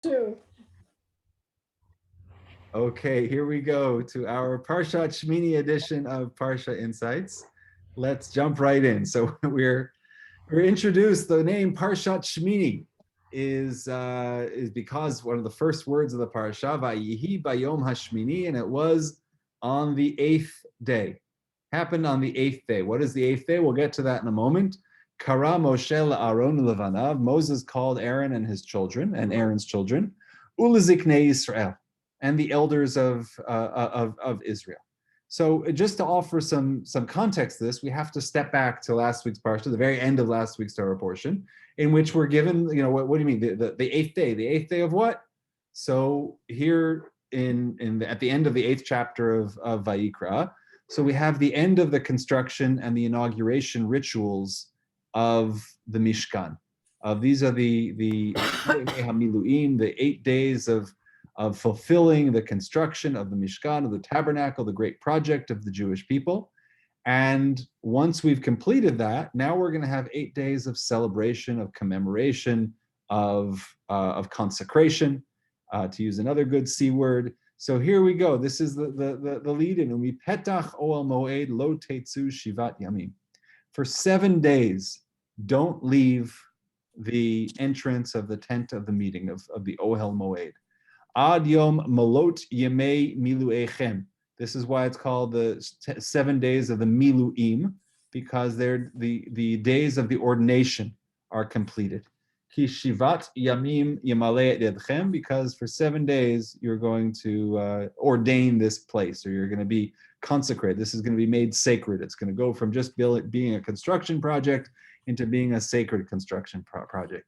Two. Okay, here we go to our Parsha Shemini edition of Parsha Insights. Let's jump right in. So we're introduced. The name Parshat Shemini is because one of the first words of the Parsha, Vayihi Bayom Hashmini, and it was on the eighth day. Happened on the eighth day. What is the eighth day? We'll get to that in a moment. Kara Moshe Aaron Levanav. Moses called Aaron and his children and Aaron's children, Ulaziknei Israel, and the elders of Israel. So just to offer some context to this, we have to step back to last week's parsha, the very end of last week's Torah portion, in which we're given, what do you mean? The eighth day. The eighth day of what? So here at the end of the eighth chapter of Vayikra, so we have the end of the construction and the inauguration rituals of the Mishkan. These are the 8 days of fulfilling the construction of the Mishkan, of the tabernacle, the great project of the Jewish people. And once we've completed that, now we're going to have 8 days of celebration, of commemoration, of consecration, to use another good C word. So here we go. This is the lead-in. Umi petach oel moed lo tetzu shivat yamim. For 7 days, don't leave the entrance of the tent of the meeting, of the Ohel Moed. Ad Yom Malot Yemei Miluechem. This is why it's called the 7 days of the Miluim, because they're the days of the ordination are completed. Ki Shivat Yamim Yamale Edchem, because for 7 days you're going to ordain this place, or you're going to be consecrated. This is going to be made sacred. It's going to go from just being a construction project into being a sacred construction project.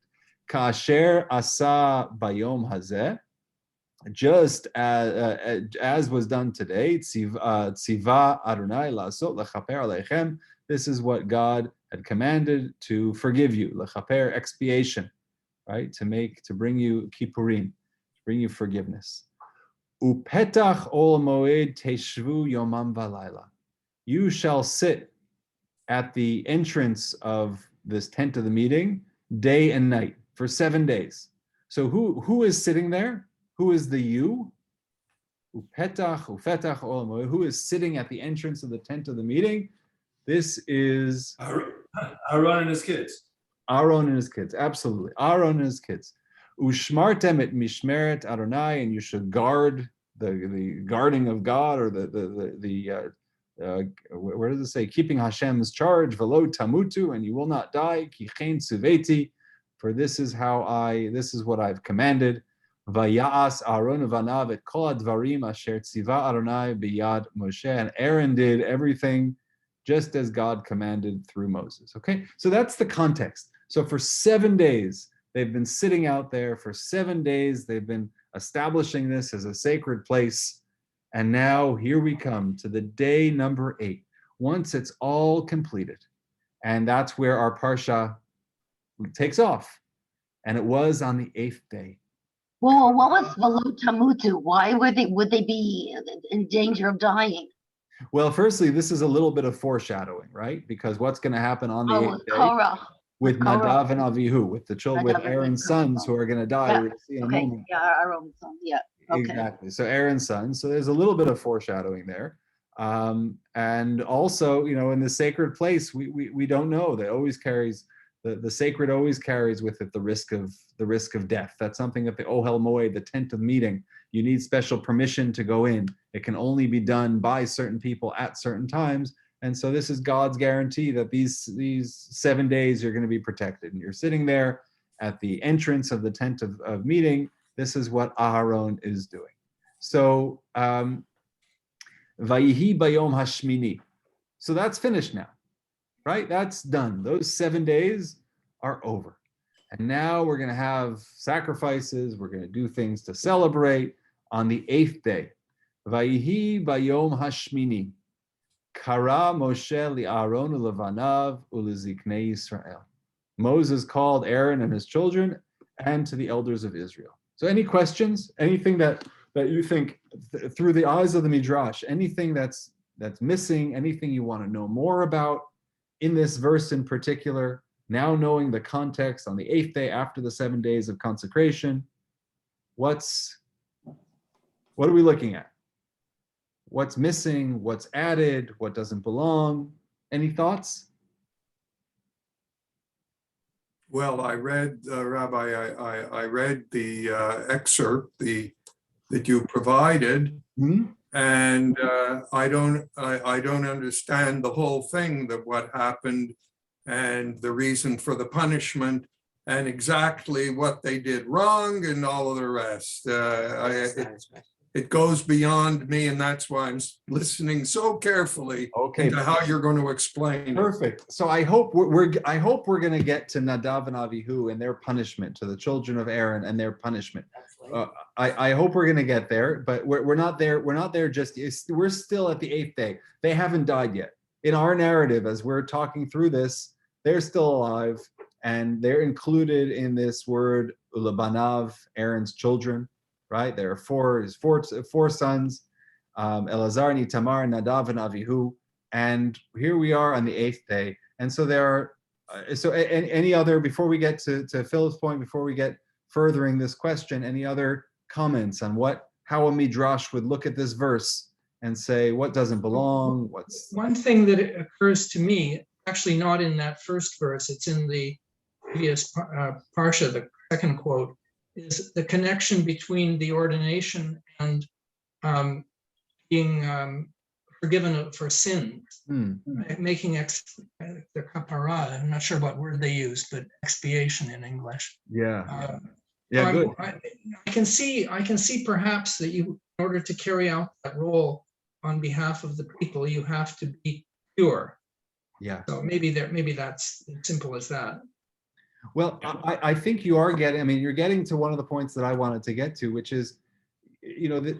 Kasher Asa Bayom Hazeh. Just as was done today, tziva Adonai lasot lechaper aleichem. This is what God had commanded to forgive you, lechaper, expiation, right? To bring you kippurim, to bring you forgiveness. Upetach ol moed teshvu yomam valayla. You shall sit at the entrance of this tent of the meeting day and night for 7 days. So who is sitting there? Who is the you? Ufetach olam moed. Who is sitting at the entrance of the tent of the meeting? This is Aaron and his kids. Aaron and his kids, absolutely. Aaron and his kids. Ushmartem et mishmeret Adonai, and you should guard the guarding of God, or where does it say? Keeping Hashem's charge, velo tamutu, and you will not die. Kichein suveti, for this is what I've commanded. Vayas Aaron vanav et kol advarim asher tziva Adonai biyad Moshe, and Aaron did everything just as God commanded through Moses. Okay, so that's the context. So for 7 days, they've been sitting out there. For 7 days, they've been establishing this as a sacred place. And now here we come to the day number 8, once it's all completed. And that's where our Parsha takes off. And it was on the 8th day. Well, what was Velo Tamutu? Why would they be in danger of dying? Well, firstly, this is a little bit of foreshadowing, right? Because what's going to happen on the 8th day Korah. with Nadav and Avihu, with the children, with Aaron's sons who are going to die. Yeah. We'll see in a Okay. moment. Yeah, Aaron's sons. Yeah. Okay. Exactly. So Aaron's sons. So there's a little bit of foreshadowing there. And also, in the sacred place, we don't know. That always carries the sacred always carries with it the risk of death. That's something that the Ohel Moed, the tent of meeting, you need special permission to go in. It can only be done by certain people at certain times. And so this is God's guarantee that these 7 days you're going to be protected. And you're sitting there at the entrance of the tent of meeting. This is what Aharon is doing. So Vayihi Bayom Hashmini. So that's finished now, right? That's done. Those 7 days are over. And now we're going to have sacrifices. We're going to do things to celebrate on the 8th day. Vayihi Bayom Hashmini. Kara Moshe li Aaron ulevanav uleziknei Yisrael. Moses called Aaron and his children and to the elders of Israel. So any questions? Anything that you think through the eyes of the Midrash, anything that's missing, anything you want to know more about in this verse in particular, now knowing the context on the 8th day after the 7 days of consecration? what are we looking at? What's missing? What's added? What doesn't belong? Any thoughts? Well, I read, Rabbi, I read the excerpt that you provided, and I don't understand the whole thing, that what happened and the reason for the punishment and exactly what they did wrong and all of the rest. It goes beyond me, and that's why I'm listening so carefully Okay. to how you're going to explain it. Perfect. So I hope we're going to get to Nadav and Avihu and their punishment, to the children of Aaron and their punishment. I hope we're going to get there, but we're not there. We're not there just. We're still at the 8th day. They haven't died yet. In our narrative, as we're talking through this, they're still alive, and they're included in this word ulabanav, Aaron's children. Right, there are four sons, Elazar, Itamar, Nadav, and Avihu, and here we are on the 8th day. And so there are, any other, before we get to Philip's point, before we get furthering this question, any other comments on how a Midrash would look at this verse and say what doesn't belong? What's one thing that occurs to me, actually not in that first verse, it's in the previous Parsha, the second quote, is the connection between the ordination and being forgiven for sin, making the kapara. I'm not sure what word they use, but expiation in English. Yeah, So good. I can see perhaps that you, in order to carry out that role on behalf of the people, you have to be pure. Yeah. So maybe that's as simple as that. Well, I think you are getting, you're getting to one of the points that I wanted to get to, which is,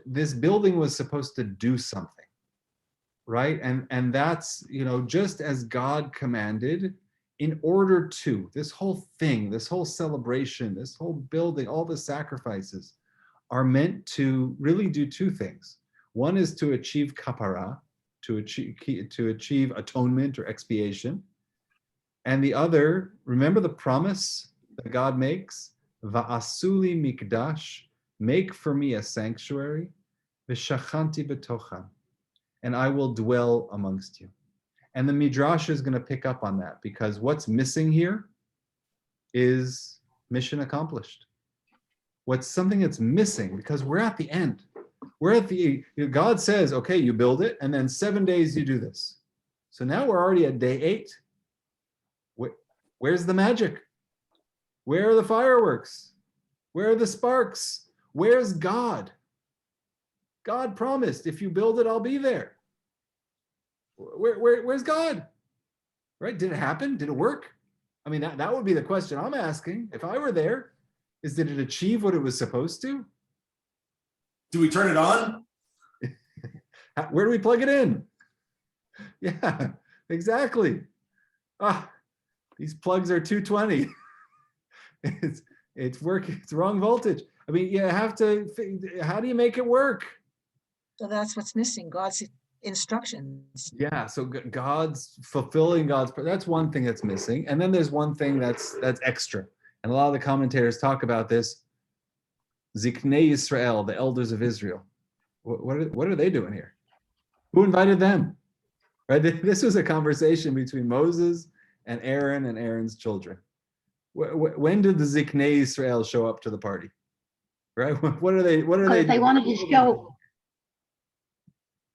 this building was supposed to do something, right? And that's, just as God commanded, in order to, this whole thing, this whole celebration, this whole building, all the sacrifices are meant to really do two things. One is to achieve kapara, to achieve atonement or expiation. And the other, remember the promise that God makes? Va'asuli mikdash, make for me a sanctuary, v'shachanti b'tocham, and I will dwell amongst you. And the Midrash is going to pick up on that, because what's missing here is mission accomplished. What's something that's missing, because we're at the end. God says, okay, you build it, and then 7 days you do this. So now we're already at day 8. Where's the magic? Where are the fireworks? Where are the sparks? Where's God? God promised, if you build it, I'll be there. Where's God? Right? Did it happen? Did it work? That would be the question I'm asking. If I were there, did it achieve what it was supposed to? Do we turn it on? Where do we plug it in? Yeah, exactly. These plugs are 220. It's working. It's wrong voltage. You have to. How do you make it work? So that's what's missing. God's instructions. Yeah. So God's fulfilling God's. That's one thing that's missing. And then there's one thing that's extra. And a lot of the commentators talk about this. Ziknei Yisrael, the elders of Israel. What are they doing here? Who invited them? Right. This was a conversation between Moses and Aaron's children. When did the Ziknei Yisrael show up to the party? Right? What are they? They wanted to show.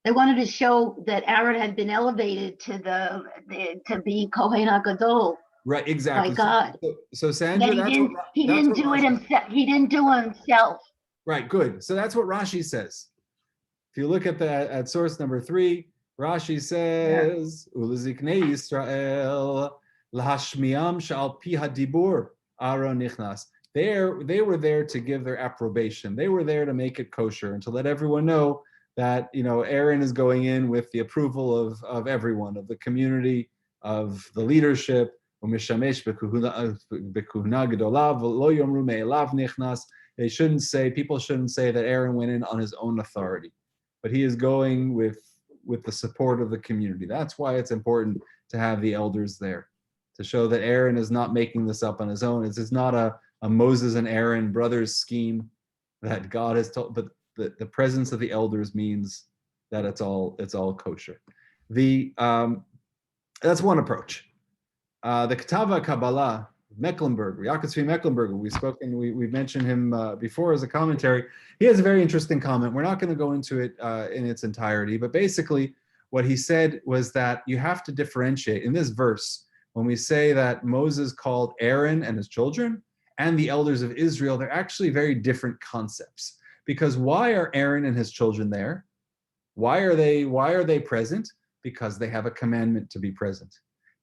They wanted to show that Aaron had been elevated to be Kohen HaGadol. Right. Exactly. By God. So Sandra, he didn't do it himself. He didn't do it himself. Right. Good. So that's what Rashi says. If you look at source number 3. Rashi says, "Uleziknei Yisrael lahashmiam shal pi hadibur Aaron nichnas." They were there to give their approbation. They were there to make it kosher and to let everyone know that Aaron is going in with the approval of everyone, of the community, of the leadership. They shouldn't say, people shouldn't say that Aaron went in on his own authority, but he is going with the support of the community. That's why it's important to have the elders there, to show that Aaron is not making this up on his own. It's not a Moses and Aaron brothers scheme. that God has told, but the presence of the elders means that it's all kosher. That's one approach. The Ketava Kabbalah, Mecklenburg, Yaakov Tzvi Mecklenburg, we've mentioned him before as a commentary. He has a very interesting comment. We're not going to go into it in its entirety, but basically what he said was that you have to differentiate in this verse when we say that Moses called Aaron and his children and the elders of Israel. They're actually very different concepts, because why are Aaron and his children there? Why are they present? Because they have a commandment to be present.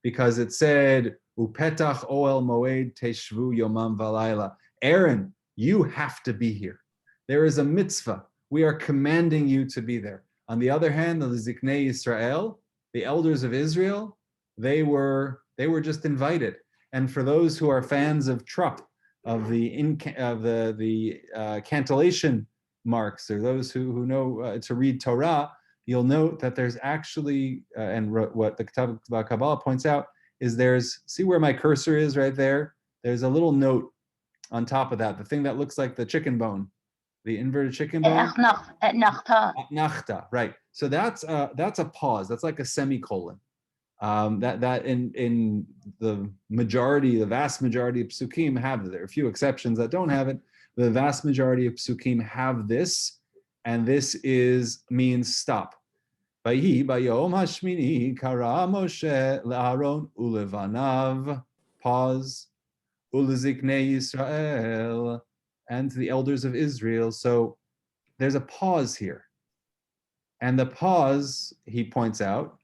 Because it said, Upetach Oel Moed Teshvu Yomam Valayla. Aaron, you have to be here. There is a mitzvah. We are commanding you to be there. On the other hand, the Ziknei Israel, the elders of Israel, they were just invited. And for those who are fans of Trupp, of the cantillation marks, or those who know to read Torah, you'll note that there's actually, and what the Kabbalah points out, is see where my cursor is right there? There's a little note on top of that, the thing that looks like the chicken bone, the inverted chicken bone. Nachta, right. So that's a pause. That's like a semicolon. That in the vast majority of psukim have it. There are a few exceptions that don't have it. The vast majority of psukim have this, and this means stop. Vayhi bayom hashmini kara Moshe le'Aaron ulevanav, pause, uleziknei Yisrael, and to the elders of Israel. So there's a pause here. And the pause, he points out,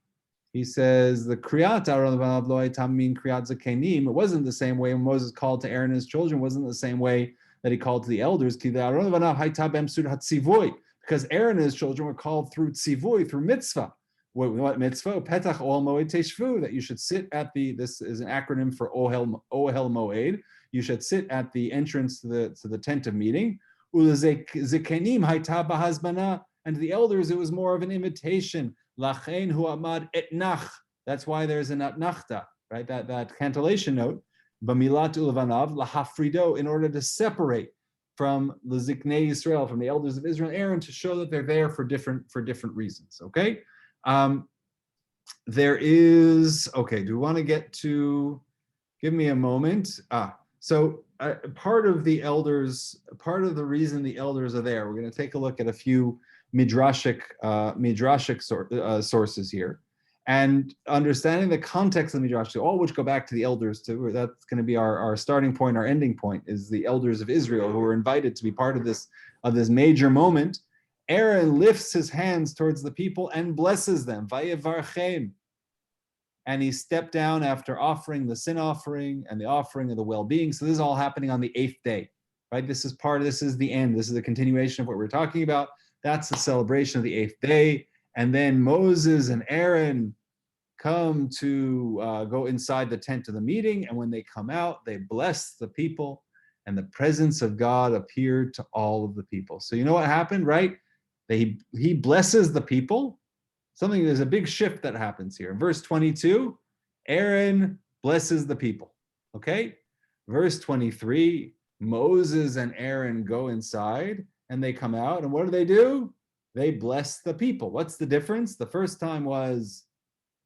he says, the kriyat Aaron levanav lo hayta min kriyat zakenim. It wasn't the same way when Moses called to Aaron and his children, wasn't the same way that he called to the elders. Ki Aaron levanav hayta b'emsud hatzivoy. Because Aaron and his children were called through tzivoy, through mitzvah. What mitzvah? Petach Ohel Moed Teshvu, that you should sit at this is an acronym for Ohel Moed. You should sit at the entrance to the tent of meeting. Ulezikenim hayta bahazbana, and to the elders it was more of an invitation. Lachein hu amad etnach. That's why there's an atnachta, right? That cantillation note. Bamilat ulevanav lahafrido, in order to separate from the Ziknei Israel, from the elders of Israel, Aaron, to show that they're there for different reasons. Okay, do we want to get to? Give me a moment. So part of the reason the elders are there, we're going to take a look at a few midrashic sources here, and understanding the context of the Midrash, all which go back to the elders. That's going to be our starting point, our ending point, is the elders of Israel who were invited to be part of this major moment. Aaron lifts his hands towards the people and blesses them. Vayevarchem. And he stepped down after offering the sin offering and the offering of the well-being. So this is all happening on the 8th day, right? This is the end. This is the continuation of what we're talking about. That's the celebration of the 8th day. And then Moses and Aaron come to go inside the tent of the meeting. And when they come out, they bless the people, and the presence of God appeared to all of the people. So you know what happened, right? He blesses the people. There's a big shift that happens here. Verse 22, Aaron blesses the people. Okay? Verse 23, Moses and Aaron go inside and they come out. And what do? They bless the people. What's the difference? The first time was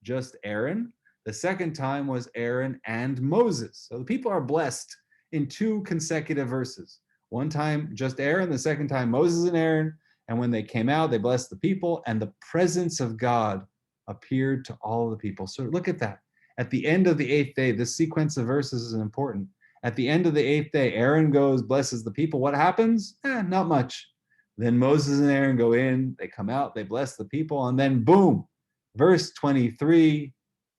just Aaron. The second time was Aaron and Moses. So the people are blessed in 2 consecutive verses. One time just Aaron, the second time Moses and Aaron. And when they came out, they blessed the people, and the presence of God appeared to all of the people. So look at that. At the end of the 8th day, this sequence of verses is important. At the end of the 8th day, Aaron goes, blesses the people. What happens? Not much. Then Moses and Aaron go in, they come out, they bless the people, and then boom, verse 23,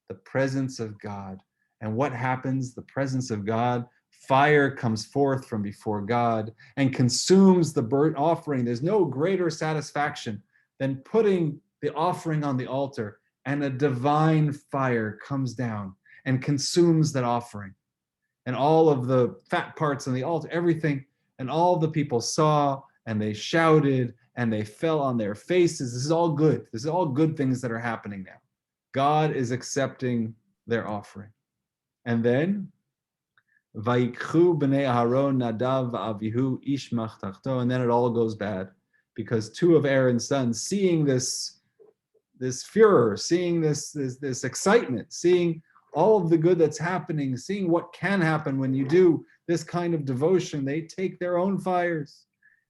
the presence of God. And what happens? The presence of God, fire comes forth from before God and consumes the burnt offering. There's no greater satisfaction than putting the offering on the altar, and a divine fire comes down and consumes that offering. And all of the fat parts on the altar, everything, and all the people saw, and they shouted, and they fell on their faces. This is all good. This is all good things that are happening now. God is accepting their offering. And then Vayikchu b'nei Aharon Nadav v'Avihu ish machtachto, and then it all goes bad because two of Aaron's sons, seeing this furor, seeing this excitement, seeing all of the good that's happening, seeing what can happen when you do this kind of devotion, they take their own fires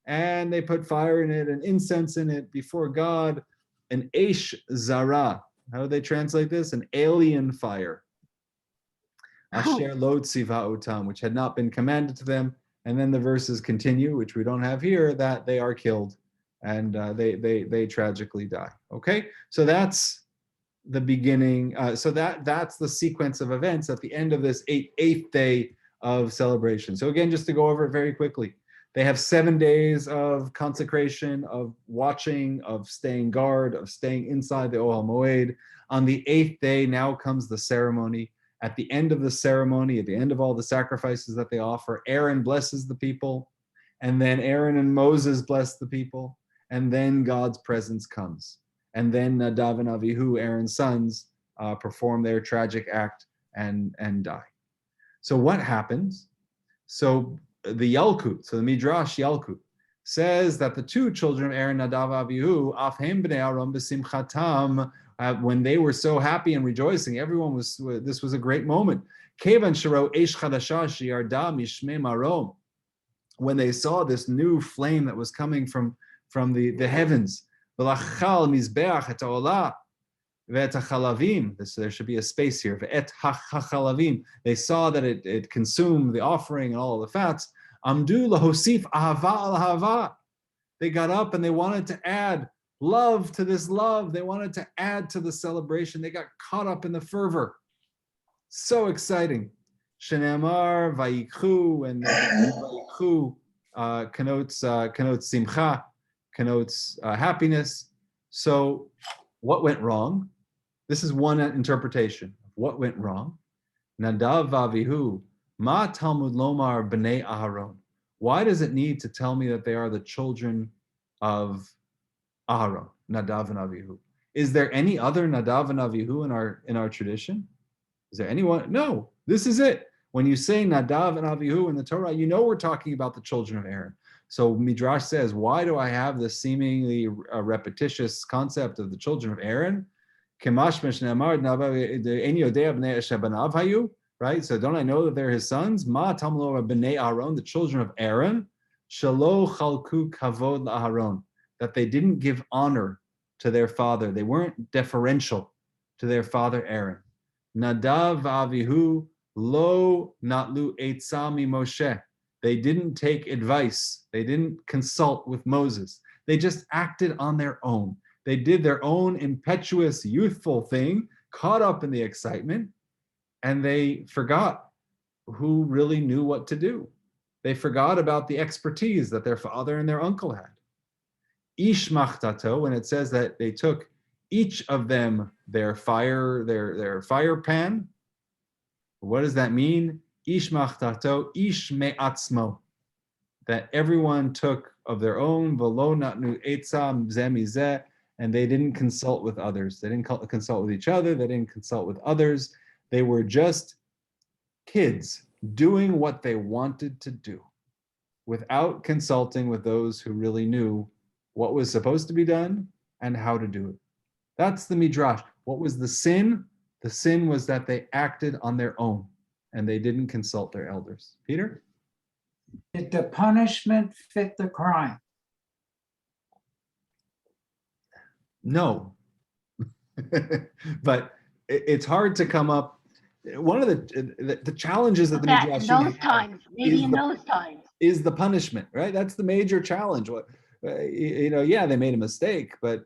and they put fire in it and incense in it before God, an Eish Zara. How do they translate this? An alien fire. Asher lo tziva otam, which had not been commanded to them. And then the verses continue, which we don't have here, that they are killed and they tragically die. Okay, so that's the beginning. So that's the sequence of events at the end of this eighth day of celebration. So again, just to go over it very quickly, they have 7 days of consecration, of watching, of staying guard, of staying inside the Ohel Moed. On the 8th day, now comes the ceremony. At the end of the ceremony, at the end of all the sacrifices that they offer, Aaron blesses the people, and then Aaron and Moses bless the people, and then God's presence comes. And then Nadav and Avihu, Aaron's sons, perform their tragic act and die. So what happens? So the Yalkut, so the Midrash Yalkut, says that the two children of Aaron, Nadav, Avihu, Afhem b'nei Aaron b'simchatam, when they were so happy and rejoicing, everyone was, this was a great moment. Kevan sharo eish chadasha sheyarda mishmei marom, when they saw this new flame that was coming from the heavens, v'lachal mizbeach et ha'olah ve'et ha'chalavim, there should be a space here, ve'et ha'chalavim, they saw that it consumed the offering and all of the fats, amdu lahosif ahava al ahava, they got up and they wanted to add love to this love, they wanted to add to the celebration, they got caught up in the fervor. So exciting. Shenemar vayikhu, and vayikhu connotes simcha, connotes happiness. So what went wrong? This is one interpretation of what went wrong. Nadav v'Avihu, ma Talmud lomar b'nei Aharon. Why does it need to tell me that they are the children of Aharon, Nadav and Avihu? Is there any other Nadav and Avihu in our tradition? Is there anyone? No, this is it. When you say Nadav and Avihu in the Torah, you know we're talking about the children of Aaron. So Midrash says, why do I have this seemingly repetitious concept of the children of Aaron? Right? So don't I know that they're his sons? Ma tamlo b'nei Aaron, the children of Aaron, shelo chalku kavod la'Aaron, that they didn't give honor to their father. They weren't deferential to their father Aaron. Nadav v'Avihu lo natlu eitzah mi Moshe. They didn't take advice. They didn't consult with Moses. They just acted on their own. They did their own impetuous, youthful thing, caught up in the excitement, and they forgot who really knew what to do. They forgot about the expertise that their father and their uncle had. Ish machtato, when it says that they took each of them their fire pan, what does that mean? Ish machtato, ish me'atzmo, that everyone took of their own, v'lo natnu etzah zeh mizeh, and they didn't consult with others. They didn't consult with each other. They didn't consult with others. They were just kids doing what they wanted to do without consulting with those who really knew what was supposed to be done and how to do it. That's the Midrash. What was the sin? The sin was that they acted on their own and they didn't consult their elders. Peter? Did the punishment fit the crime? No. But it's hard to come up. One of the challenges that the That Midrash in those times, maybe in those times. is the punishment, right? That's the major challenge. Yeah, they made a mistake, but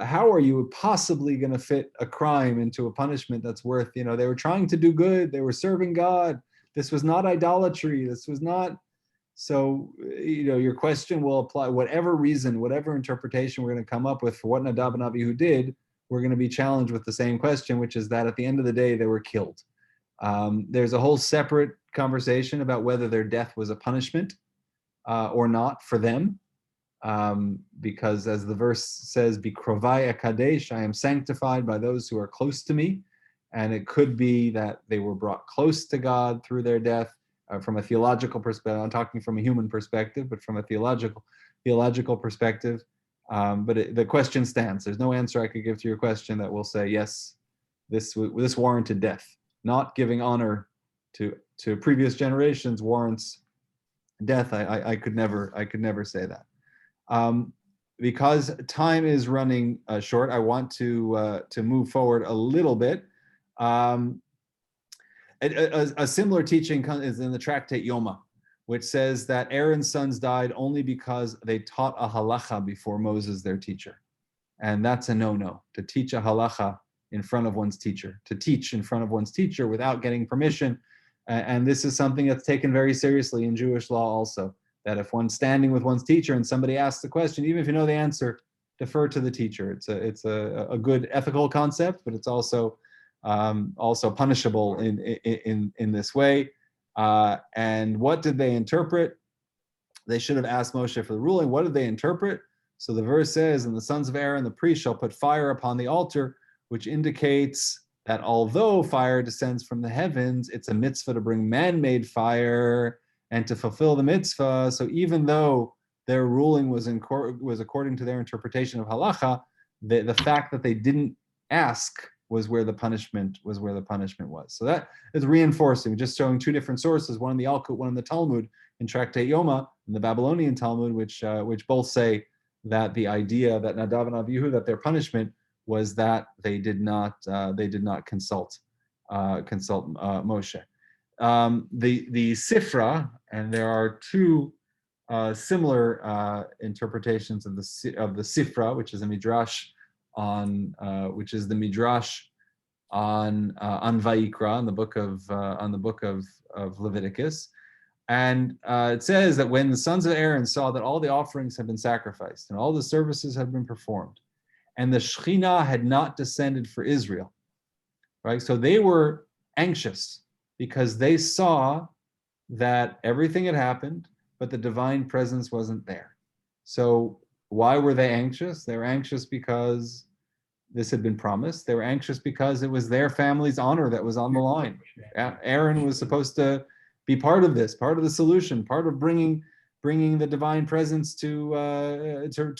how are you possibly going to fit a crime into a punishment that's worth, they were trying to do good. They were serving God. This was not idolatry. This was not. So, your question will apply, whatever reason, whatever interpretation we're going to come up with for what Nadav and Avihu did, we're going to be challenged with the same question, which is that at the end of the day, they were killed. There's a whole separate conversation about whether their death was a punishment or not for them. Because as the verse says, Bikrovai Kadesh, I am sanctified by those who are close to me. And it could be that they were brought close to God through their death. from a theological perspective. I'm talking from a human perspective, but from a theological perspective. But the question stands. There's no answer I could give to your question that will say, yes, this warranted death. Not giving honor to previous generations warrants death. I could never say that. Because time is running short, I want to move forward a little bit. A similar teaching is in the tractate Yoma, which says that Aaron's sons died only because they taught a halacha before Moses, their teacher. And that's a no-no, to teach a halacha in front of one's teacher, to teach in front of one's teacher without getting permission. And this is something that's taken very seriously in Jewish law also, that if one's standing with one's teacher and somebody asks the question, even if you know the answer, defer to the teacher. It's a good ethical concept, but it's also punishable in this way. And what did they interpret? They should have asked Moshe for the ruling. What did they interpret? So the verse says, and the sons of Aaron, the priest, shall put fire upon the altar, which indicates that although fire descends from the heavens, it's a mitzvah to bring man-made fire and to fulfill the mitzvah. So even though their ruling was according to their interpretation of halacha, the fact that they didn't ask was where the punishment was. So that is reinforcing, just showing two different sources, one in the Alkut, one in the Talmud, in Tractate Yoma, in the Babylonian Talmud, which both say that the idea that Nadav and Avihu, that their punishment was that they did not consult Moshe. The Sifra, and there are two similar interpretations of the Sifra, which is a Midrash on Vayikra, on the book of Leviticus. And it says that when the sons of Aaron saw that all the offerings had been sacrificed and all the services had been performed, and the Shekhinah had not descended for Israel, right? So they were anxious because they saw that everything had happened, but the divine presence wasn't there. So why were they anxious? They were anxious because this had been promised. They were anxious because it was their family's honor that was on the line. Aaron was supposed to be part of this, part of the solution, part of bringing the divine presence to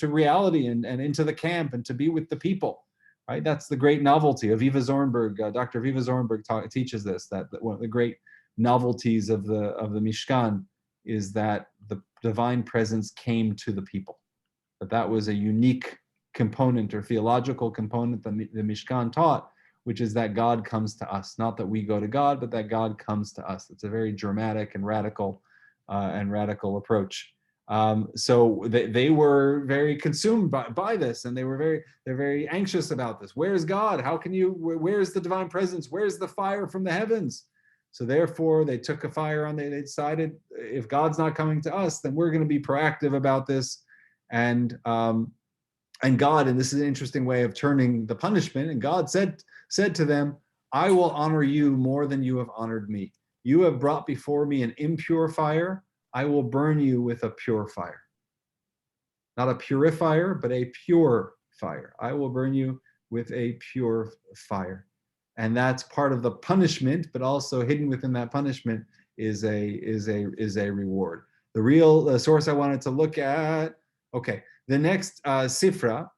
reality and into the camp and to be with the people, right? That's the great novelty of Viva Zornberg. Dr. Viva Zornberg teaches this, that one of the great novelties of the Mishkan is that the divine presence came to the people. That was a unique component or theological component that the Mishkan taught, which is that God comes to us, not that we go to God, but that God comes to us. It's a very dramatic and radical approach. So they were very consumed by this, and they're very anxious about this. Where's God? Where's the divine presence? Where's the fire from the heavens? So therefore, they took a fire on. They decided, if God's not coming to us, then we're going to be proactive about this. And God, and this is an interesting way of turning the punishment. And God said to them, "I will honor you more than you have honored me. You have brought before me an impure fire. I will burn you with a pure fire." Not a purifier, but a pure fire. I will burn you with a pure fire. And that's part of the punishment, but also hidden within that punishment is a reward. The real source I wanted to look at, okay, the next Sifra,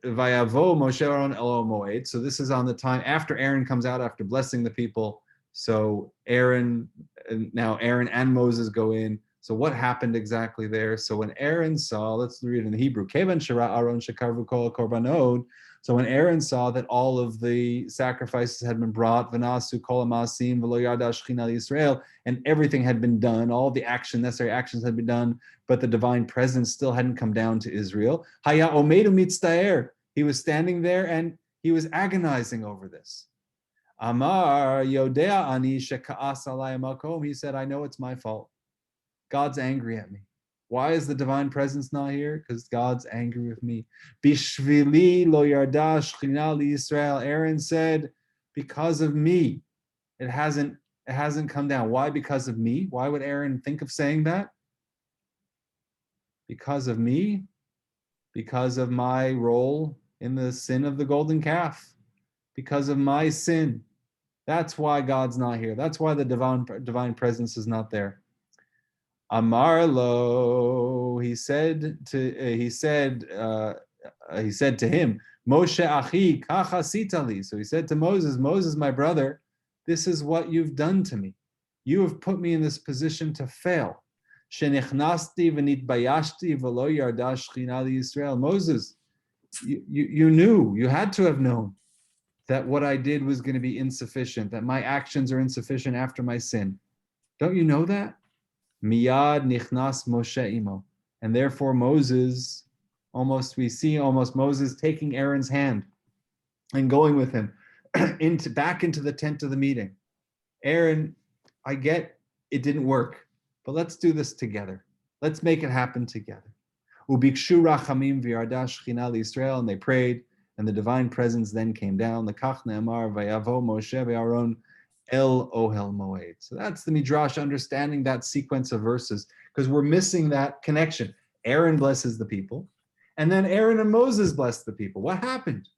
Vayavo Moshe Aaron Elo Moed. So this is on the time after Aaron comes out, after blessing the people. So Aaron and Moses go in. So what happened exactly there? So when Aaron saw, let's read it in the Hebrew. Kevan Shara Aaron Shekarvu Kol Korbanot. So when Aaron saw that all of the sacrifices had been brought, V'nasu Kol Amasim V'lo Yada Shechina Yisrael, and everything had been done, all the necessary actions had been done, but the divine presence still hadn't come down to Israel. Haya Omedu Mitztaer. He was standing there and he was agonizing over this. Amar Yodea Ani Sheka'as Alai Makom. He said, "I know it's my fault. God's angry at me. Why is the divine presence not here? Because God's angry with me." Bishvili lo yarda shchina liYisrael. Aaron said, because of me, it hasn't come down. Why? Because of me. Why would Aaron think of saying that? Because of me, because of my role in the sin of the golden calf, because of my sin. That's why God's not here. That's why the divine presence is not there. Amar lo, he said to him, Moshe achi, kach asita li. So he said to Moses, Moses, my brother, this is what you've done to me. You have put me in this position to fail. Shenichnasti v'nitbayashti v'lo yarda shechina liYisrael. Moses, you knew, you had to have known that what I did was going to be insufficient, that my actions are insufficient after my sin. Don't you know that? Miyad nichnas Moshe imo. And therefore Moses, we see Moses taking Aaron's hand and going with him back into the tent of the meeting. Aaron, I get it didn't work, but let's do this together. Let's make it happen together. Ubikshu rachamim v'yarda shechina liYisrael, and they prayed, and the divine presence then came down. The kach ne'amar vayavo Moshe ve'Aaron El Ohel Moed. So that's the Midrash understanding that sequence of verses, because we're missing that connection. Aaron blesses the people, and then Aaron and Moses bless the people. What happened?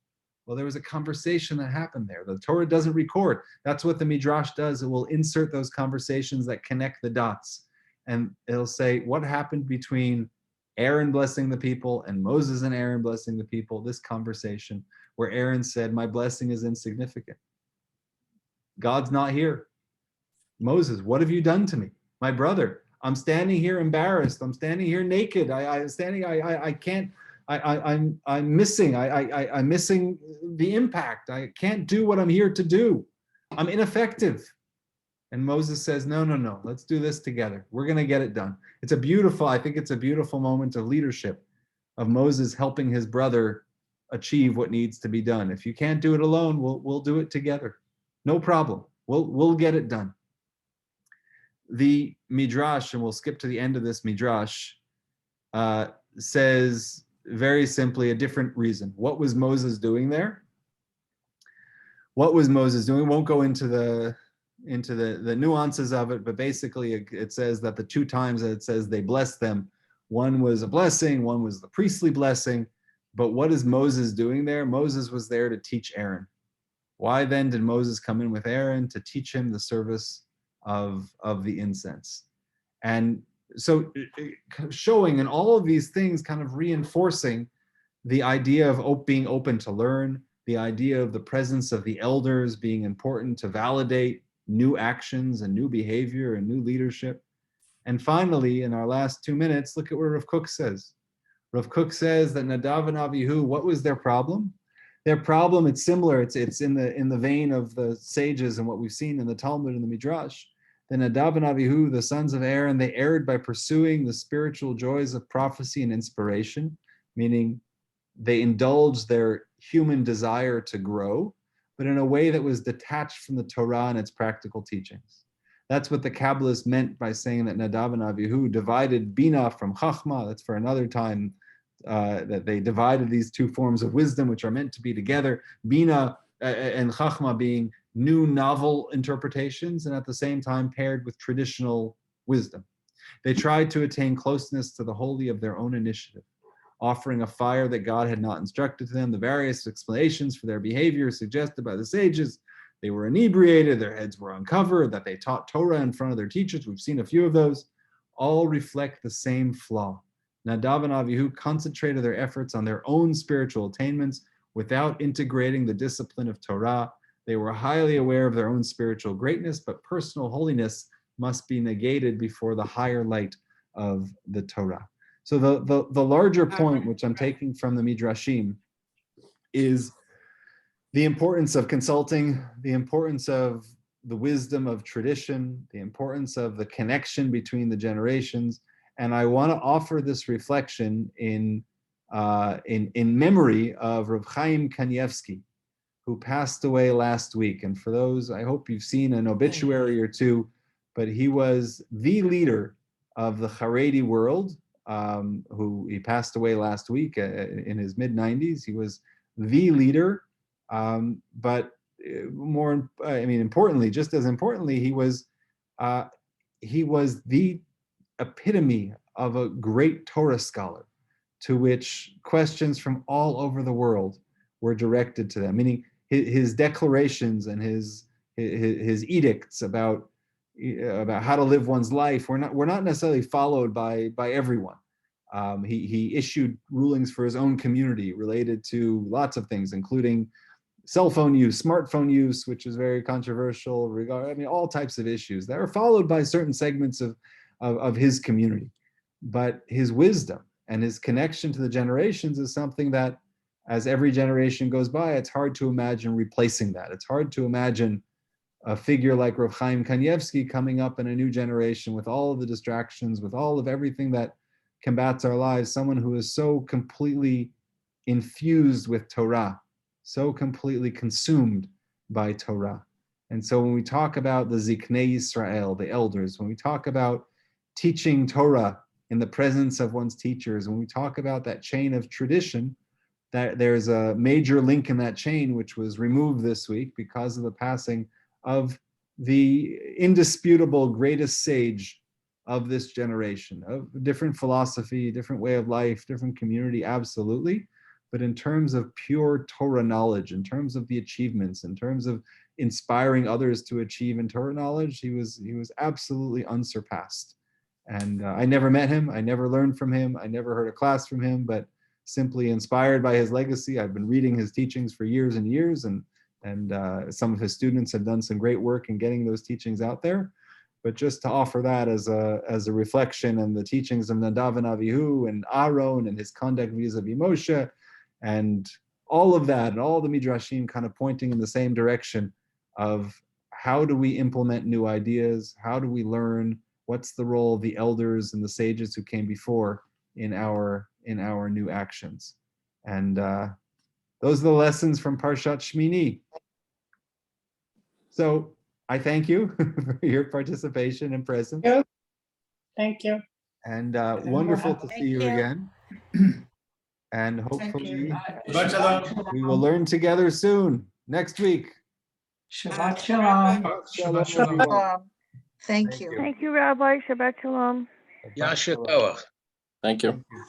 Well, there was a conversation that happened there. The Torah doesn't record. That's what the Midrash does. It will insert those conversations that connect the dots. And it'll say what happened between Aaron blessing the people and Moses and Aaron blessing the people, this conversation where Aaron said, my blessing is insignificant. God's not here. Moses, what have you done to me? My brother, I'm standing here embarrassed. I'm standing here naked. I'm missing. I'm missing the impact. I can't do what I'm here to do. I'm ineffective. And Moses says, no. Let's do this together. We're going to get it done. I think it's a beautiful moment of leadership, of Moses helping his brother achieve what needs to be done. If you can't do it alone, we'll do it together. No problem. We'll get it done. The Midrash, and we'll skip to the end of this Midrash, says very simply a different reason. What was Moses doing there? What was Moses doing? Won't go into the nuances of it, but basically it says that the two times that it says they blessed them, one was a blessing, one was the priestly blessing. But what is Moses doing there? Moses was there to teach Aaron. Why then did Moses come in with Aaron? To teach him the service of the incense. And so showing in all of these things, kind of reinforcing the idea of being open to learn, the idea of the presence of the elders being important to validate new actions and new behavior and new leadership. And finally, in our last 2 minutes, look at what Rav Kook says. Rav Kook says that Nadav and Avihu, what was their problem? Their problem, it's similar, it's in the vein of the sages and what we've seen in the Talmud and the Midrash. The Nadav and Avihu, the sons of Aaron, they erred by pursuing the spiritual joys of prophecy and inspiration, meaning they indulged their human desire to grow, but in a way that was detached from the Torah and its practical teachings. That's what the Kabbalists meant by saying that Nadav and Avihu divided Bina from Chachma. That's for another time, that they divided these two forms of wisdom, which are meant to be together, Bina and Chachma being new novel interpretations, and at the same time paired with traditional wisdom. They tried to attain closeness to the holy of their own initiative, offering a fire that God had not instructed them. The various explanations for their behavior suggested by the sages: they were inebriated, their heads were uncovered, that they taught Torah in front of their teachers. We've seen a few of those. All reflect the same flaw. Nadav and Avihu concentrated their efforts on their own spiritual attainments without integrating the discipline of Torah. They were highly aware of their own spiritual greatness, but personal holiness must be negated before the higher light of the Torah. So the larger point, which I'm taking from the Midrashim, is the importance of consulting, the importance of the wisdom of tradition, the importance of the connection between the generations. And I want to offer this reflection in memory of Rav Chaim Kanievsky, who passed away last week. And for those, I hope you've seen an obituary or two, but he was the leader of the Haredi world, who he passed away last week in his mid-90s. He was the leader, but importantly, just as importantly, he was the epitome of a great Torah scholar, to which questions from all over the world were directed to them. Meaning his declarations and his his edicts about how to live one's life were not necessarily followed by everyone. He issued rulings for his own community related to lots of things, including cell phone use, smartphone use, which is very controversial. All types of issues that are followed by certain segments of his community. But his wisdom and his connection to the generations is something that, as every generation goes by, it's hard to imagine replacing that. It's hard to imagine a figure like Rav Chaim Kanievsky coming up in a new generation with all of the distractions, with all of everything that combats our lives, someone who is so completely infused with Torah, so completely consumed by Torah. And so when we talk about the Ziknei Yisrael, the elders, when we talk about teaching Torah in the presence of one's teachers, when we talk about that chain of tradition, that there's a major link in that chain which was removed this week because of the passing of the indisputable greatest sage of this generation, of different philosophy, different way of life, different community, absolutely. But in terms of pure Torah knowledge, in terms of the achievements, in terms of inspiring others to achieve in Torah knowledge, he was absolutely unsurpassed. And I never met him, I never learned from him, I never heard a class from him, but simply inspired by his legacy. I've been reading his teachings for years and years, and some of his students have done some great work in getting those teachings out there. But just to offer that as a reflection and the teachings of Nadav and Avihu and Aaron and his conduct vis-a-vis Moshe, and all of that, and all the Midrashim kind of pointing in the same direction of how do we implement new ideas, how do we learn, what's the role of the elders and the sages who came before in our new actions. And those are the lessons from Parashat Shemini. So I thank you for your participation and presence. Thank you. And wonderful to see you you. again. And hopefully Shabbat shalom. we will learn together soon, next week. Shabbat shalom. Shalom, Shabbat shalom. everyone. Thank you. Thank you, Rabbi. Shabbat Shalom. Yasher Koach. Thank you. Thank you.